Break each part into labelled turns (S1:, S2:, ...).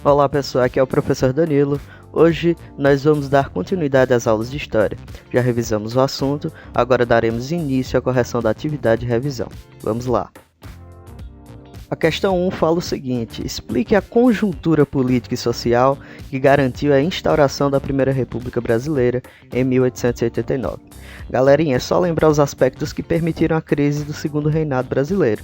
S1: Olá pessoal, aqui é o professor Danilo. Hoje nós vamos dar continuidade às aulas de História. Já revisamos o assunto, agora daremos início à correção da atividade de revisão. Vamos lá. A questão 1 fala o seguinte: explique a conjuntura política e social que garantiu a instauração da Primeira República Brasileira em 1889. Galerinha, é só lembrar os aspectos que permitiram a crise do Segundo Reinado Brasileiro,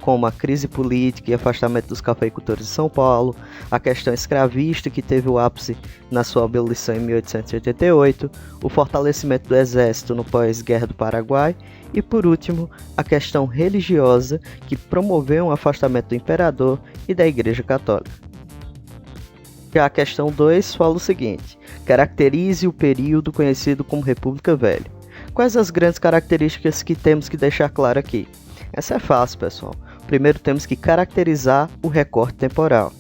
S1: como a crise política e afastamento dos cafeicultores de São Paulo, a questão escravista que teve o ápice na sua abolição em 1888, o fortalecimento do exército no pós-guerra do Paraguai e, por último, a questão religiosa que promoveu um afastamento do imperador e da Igreja Católica. Já a questão 2 fala o seguinte: caracterize o período conhecido como República Velha. Quais as grandes características que temos que deixar claro aqui? Essa é fácil, pessoal. Primeiro temos que caracterizar o recorte temporal.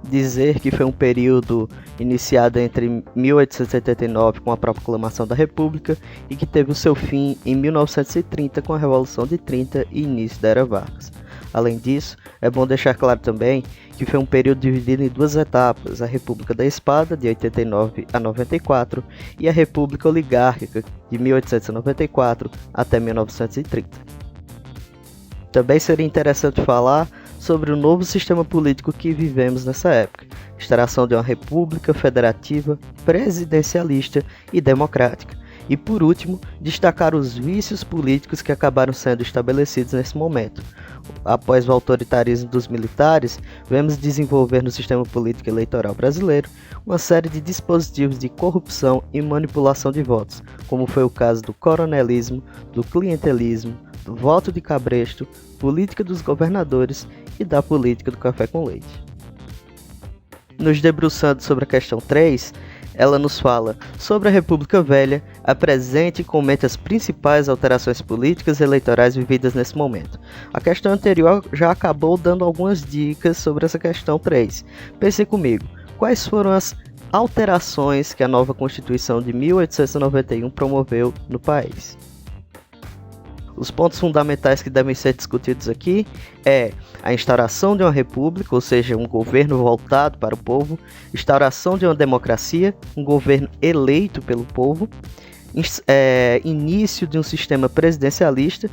S1: Dizer que foi um período iniciado entre 1889 com a proclamação da República e que teve o seu fim em 1930 com a Revolução de 30 e início da Era Vargas. Além disso, é bom deixar claro também que foi um período dividido em duas etapas: a República da Espada, de 89 a 94, e a República Oligárquica, de 1894 até 1930. Também seria interessante falar sobre o novo sistema político que vivemos nessa época: instauração de uma república federativa, presidencialista e democrática. E por último, destacar os vícios políticos que acabaram sendo estabelecidos nesse momento. Após o autoritarismo dos militares, vemos desenvolver no sistema político eleitoral brasileiro uma série de dispositivos de corrupção e manipulação de votos, como foi o caso do coronelismo, do clientelismo, do voto de cabresto, política dos governadores e da política do café com leite. Nos debruçando sobre a questão 3, ela nos fala sobre a República Velha, apresente e comente as principais alterações políticas e eleitorais vividas nesse momento. A questão anterior já acabou dando algumas dicas sobre essa questão 3. Pense comigo, quais foram as alterações que a nova Constituição de 1891 promoveu no país? Os pontos fundamentais que devem ser discutidos aqui é a instauração de uma república, ou seja, um governo voltado para o povo, instauração de uma democracia, um governo eleito pelo povo, início de um sistema presidencialista,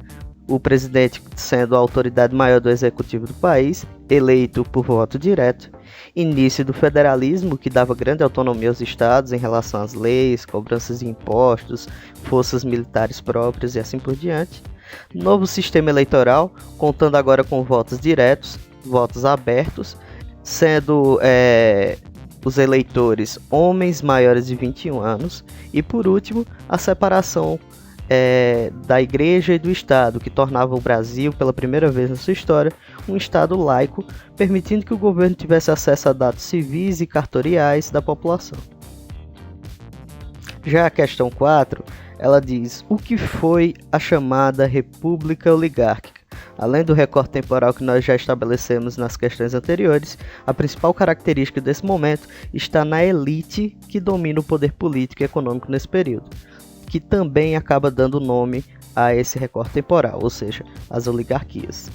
S1: o presidente sendo a autoridade maior do executivo do país, eleito por voto direto, início do federalismo, que dava grande autonomia aos estados em relação às leis, cobranças de impostos, forças militares próprias e assim por diante. Novo sistema eleitoral, contando agora com votos diretos, votos abertos, sendo os eleitores homens maiores de 21 anos. E por último, a separação da Igreja e do Estado, que tornava o Brasil, pela primeira vez na sua história, um Estado laico, permitindo que o governo tivesse acesso a dados civis e cartoriais da população. Já a questão 4, ela diz: o que foi a chamada República Oligárquica? Além do recorte temporal que nós já estabelecemos nas questões anteriores, a principal característica desse momento está na elite que domina o poder político e econômico nesse período, que também acaba dando nome a esse recorte temporal, ou seja, as oligarquias.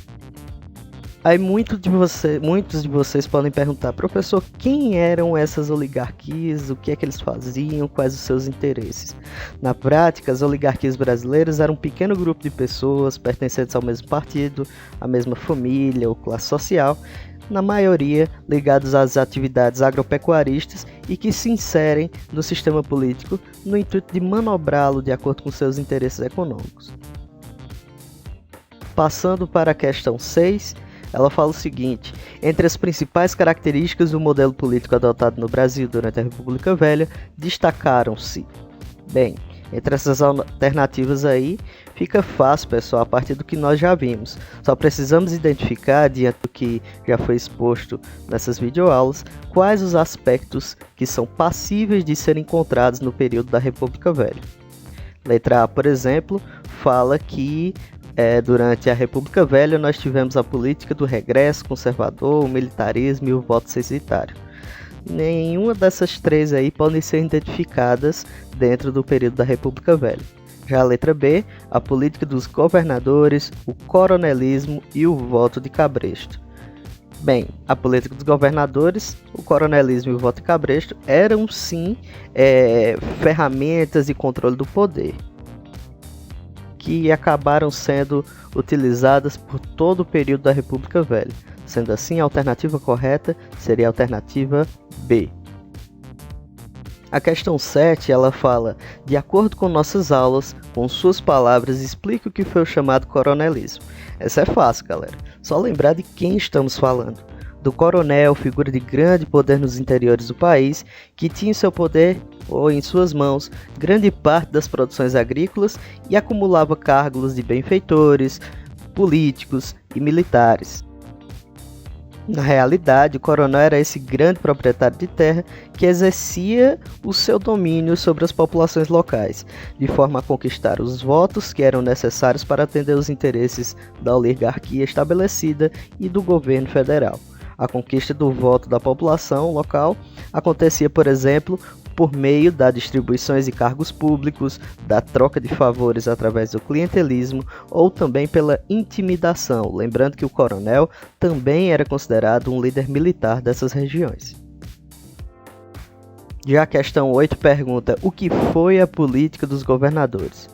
S1: Aí muitos de vocês podem perguntar: professor, quem eram essas oligarquias, o que é que eles faziam, quais os seus interesses? Na prática, as oligarquias brasileiras eram um pequeno grupo de pessoas pertencentes ao mesmo partido, à mesma família ou classe social, na maioria ligados às atividades agropecuaristas e que se inserem no sistema político no intuito de manobrá-lo de acordo com seus interesses econômicos. Passando para a questão 6, ela fala o seguinte: entre as principais características do modelo político adotado no Brasil durante a República Velha, destacaram-se. Bem, entre essas alternativas aí, fica fácil, pessoal, a partir do que nós já vimos. Só precisamos identificar, diante do que já foi exposto nessas videoaulas, quais os aspectos que são passíveis de serem encontrados no período da República Velha. Letra A, por exemplo, fala que durante a República Velha nós tivemos a política do regresso conservador, o militarismo e o voto censitário. Nenhuma dessas três aí podem ser identificadas dentro do período da República Velha. Já a letra B, a política dos governadores, o coronelismo e o voto de cabresto. Bem, a política dos governadores, o coronelismo e o voto cabresto eram sim ferramentas de controle do poder, que acabaram sendo utilizadas por todo o período da República Velha. Sendo assim, a alternativa correta seria a alternativa B. A questão 7, ela fala: de acordo com nossas aulas, com suas palavras, explique o que foi o chamado coronelismo. Essa é fácil, galera. Só lembrar de quem estamos falando. Do coronel, figura de grande poder nos interiores do país, que tinha em seu poder ou em suas mãos grande parte das produções agrícolas e acumulava cargos de benfeitores, políticos e militares. Na realidade, o coronel era esse grande proprietário de terra que exercia o seu domínio sobre as populações locais, de forma a conquistar os votos que eram necessários para atender os interesses da oligarquia estabelecida e do governo federal. A conquista do voto da população local acontecia, por exemplo, por meio da distribuições de cargos públicos, da troca de favores através do clientelismo ou também pela intimidação, lembrando que o coronel também era considerado um líder militar dessas regiões. Já a questão 8 pergunta: o que foi a política dos governadores?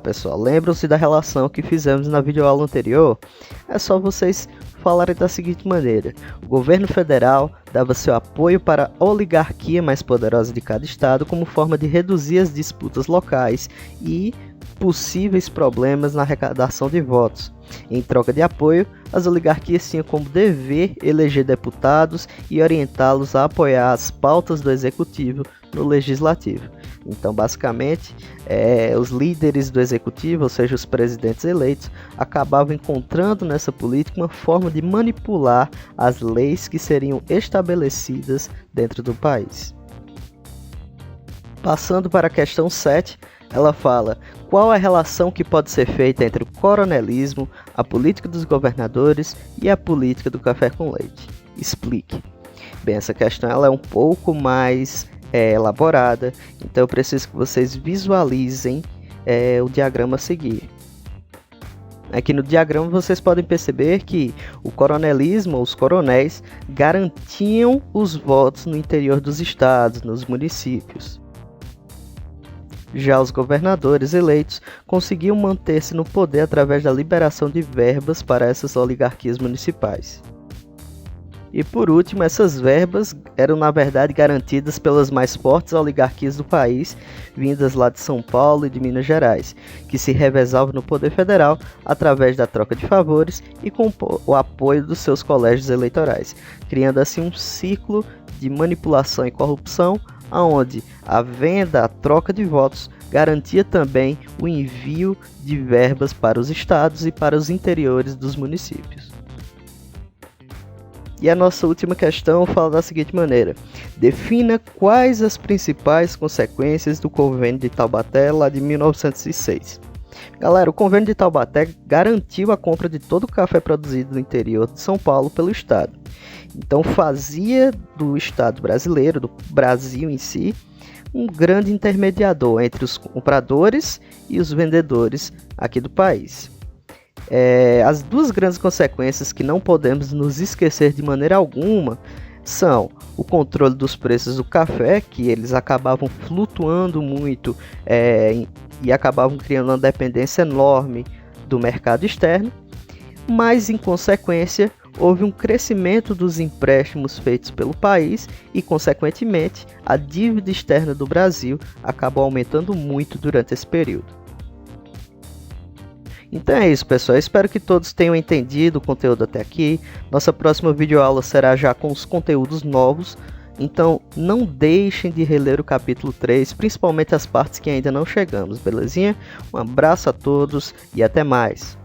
S1: Pessoal, lembram-se da relação que fizemos na videoaula anterior? É só vocês falarem da seguinte maneira: o governo federal dava seu apoio para a oligarquia mais poderosa de cada estado como forma de reduzir as disputas locais e possíveis problemas na arrecadação de votos. Em troca de apoio, as oligarquias tinham como dever eleger deputados e orientá-los a apoiar as pautas do executivo no legislativo. Então, basicamente, os líderes do executivo, ou seja, os presidentes eleitos, acabavam encontrando nessa política uma forma de manipular as leis que seriam estabelecidas dentro do país. Passando para a questão 7, ela fala: qual a relação que pode ser feita entre o coronelismo, a política dos governadores e a política do café com leite? Explique. Bem, essa questão ela é um pouco mais elaborada, então eu preciso que vocês visualizem o diagrama a seguir. Aqui no diagrama vocês podem perceber que o coronelismo, os coronéis, garantiam os votos no interior dos estados, nos municípios. Já os governadores eleitos conseguiam manter-se no poder através da liberação de verbas para essas oligarquias municipais. E por último, essas verbas eram na verdade garantidas pelas mais fortes oligarquias do país, vindas lá de São Paulo e de Minas Gerais, que se revezavam no poder federal através da troca de favores e com o apoio dos seus colégios eleitorais, criando assim um ciclo de manipulação e corrupção, onde a venda, a troca de votos, garantia também o envio de verbas para os estados e para os interiores dos municípios. E a nossa última questão fala da seguinte maneira: defina quais as principais consequências do Convênio de Taubaté lá de 1906. Galera, o Convênio de Taubaté garantiu a compra de todo o café produzido no interior de São Paulo pelo Estado. Então fazia do Estado brasileiro, do Brasil em si, um grande intermediador entre os compradores e os vendedores aqui do país. As duas grandes consequências que não podemos nos esquecer de maneira alguma são o controle dos preços do café, que eles acabavam flutuando muito e acabavam criando uma dependência enorme do mercado externo, mas em consequência houve um crescimento dos empréstimos feitos pelo país e, consequentemente, a dívida externa do Brasil acabou aumentando muito durante esse período. Então é isso, pessoal. Eu espero que todos tenham entendido o conteúdo até aqui. Nossa próxima videoaula será já com os conteúdos novos. Então não deixem de reler o capítulo 3, principalmente as partes que ainda não chegamos, belezinha? Um abraço a todos e até mais!